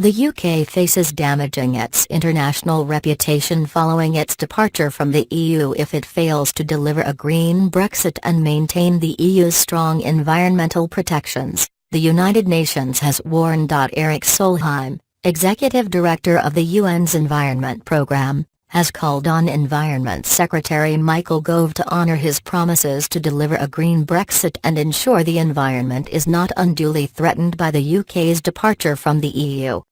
The UK faces damaging its international reputation following its departure from the EU if it fails to deliver a Green Brexit and maintain the EU's strong environmental protections, the United Nations has warned. Erik Solheim, Executive Director of the UN's Environment Programme, has called on Environment Secretary Michael Gove to honour his promises to deliver a Green Brexit and ensure the environment is not unduly threatened by the UK's departure from the EU.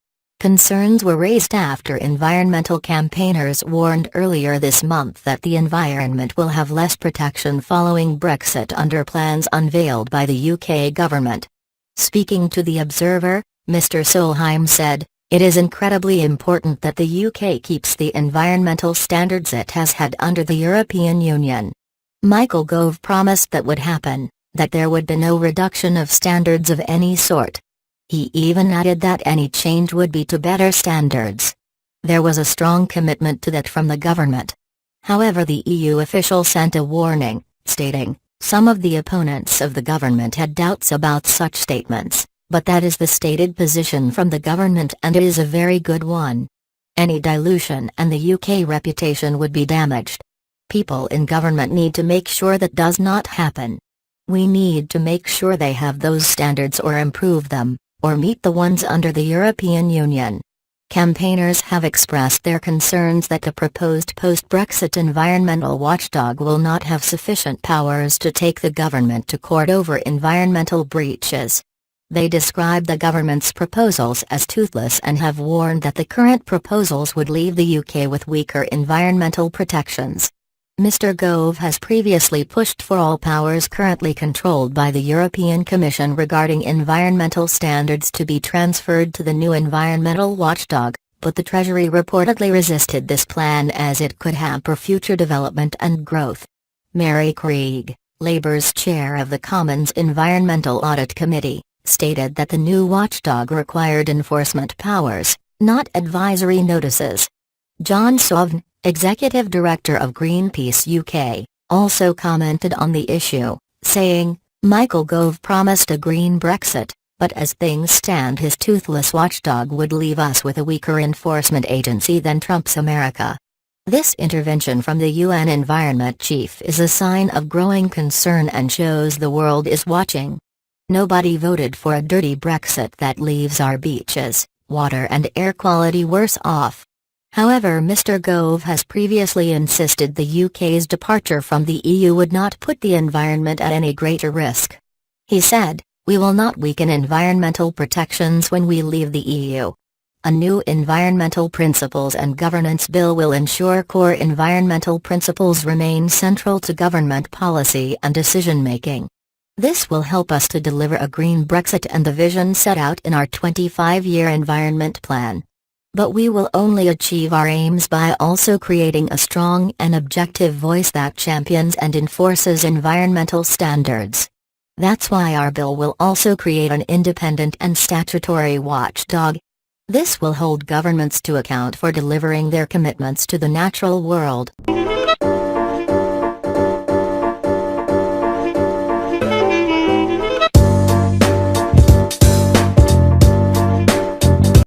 Concerns were raised after environmental campaigners warned earlier this month that the environment will have less protection following Brexit under plans unveiled by the UK government. Speaking to The Observer, Mr. Solheim said, "It is incredibly important that the UK keeps the environmental standards it has had under the European Union." Michael Gove promised that would happen, that there would be no reduction of standards of any sort. He even added that any change would be to better standards. There was a strong commitment to that from the government. However, the EU official sent a warning, stating, "Some of the opponents of the government had doubts about such statements, but that is the stated position from the government and it is a very good one. Any dilution and the UK reputation would be damaged. People in government need to make sure that does not happen. We need to make sure they have those standards or improve them, or meet the ones under the European Union." Campaigners have expressed their concerns that the proposed post-Brexit environmental watchdog will not have sufficient powers to take the government to court over environmental breaches. They describe the government's proposals as toothless and have warned that the current proposals would leave the UK with weaker environmental protections. Mr. Gove has previously pushed for all powers currently controlled by the European Commission regarding environmental standards to be transferred to the new environmental watchdog, but the Treasury reportedly resisted this plan as it could hamper future development and growth. Mary Krieg, Labour's chair of the Commons Environmental Audit Committee, stated that the new watchdog required enforcement powers, not advisory notices. John Sovn, Executive Director of Greenpeace UK, also commented on the issue, saying, "Michael Gove promised a Green Brexit, but as things stand his toothless watchdog would leave us with a weaker enforcement agency than Trump's America." This intervention from the UN Environment Chief is a sign of growing concern and shows the world is watching. Nobody voted for a dirty Brexit that leaves our beaches, water and air quality worse off. However, Mr. Gove has previously insisted the UK's departure from the EU would not put the environment at any greater risk. He said, "We will not weaken environmental protections when we leave the EU. A new environmental principles and governance bill will ensure core environmental principles remain central to government policy and decision-making. This will help us to deliver a Green Brexit and the vision set out in our 25-year environment plan. But we will only achieve our aims by also creating a strong and objective voice that champions and enforces environmental standards. That's why our bill will also create an independent and statutory watchdog. This will hold governments to account for delivering their commitments to the natural world."